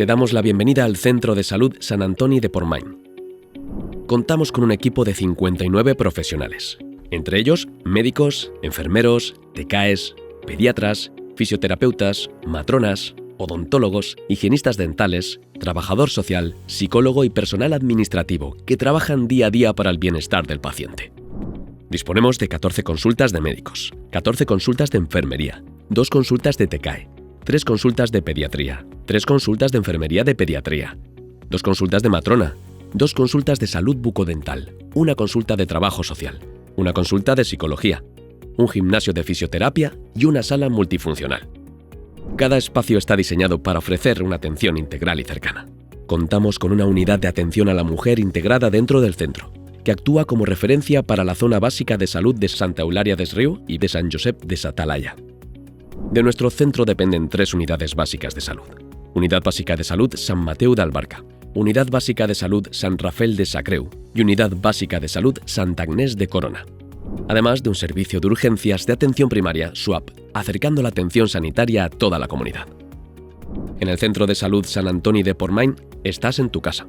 Te damos la bienvenida al Centro de Salud Sant Antoni de Portmany. Contamos con un equipo de 59 profesionales, entre ellos médicos, enfermeros, TCAEs, pediatras, fisioterapeutas, matronas, odontólogos, higienistas dentales, trabajador social, psicólogo y personal administrativo que trabajan día a día para el bienestar del paciente. Disponemos de 14 consultas de médicos, 14 consultas de enfermería, 2 consultas de TCAE, 3 consultas de pediatría, 3 consultas de enfermería de pediatría, 2 consultas de matrona, 2 consultas de salud bucodental, 1 consulta de trabajo social, 1 consulta de psicología, un gimnasio de fisioterapia y una sala multifuncional. Cada espacio está diseñado para ofrecer una atención integral y cercana. Contamos con una unidad de atención a la mujer integrada dentro del centro, que actúa como referencia para la zona básica de salud de Santa Eulària des Riu y de Sant Josep de sa Talaia. De nuestro centro dependen 3 unidades básicas de salud. Unidad básica de salud Sant Mateu d'Albarca, Unidad básica de salud Sant Rafel de sa Creu y Unidad básica de salud Santa Agnès de Corona. Además de un servicio de urgencias de atención primaria, SUAP, acercando la atención sanitaria a toda la comunidad. En el Centro de Salud Sant Antoni de Portmany estás en tu casa.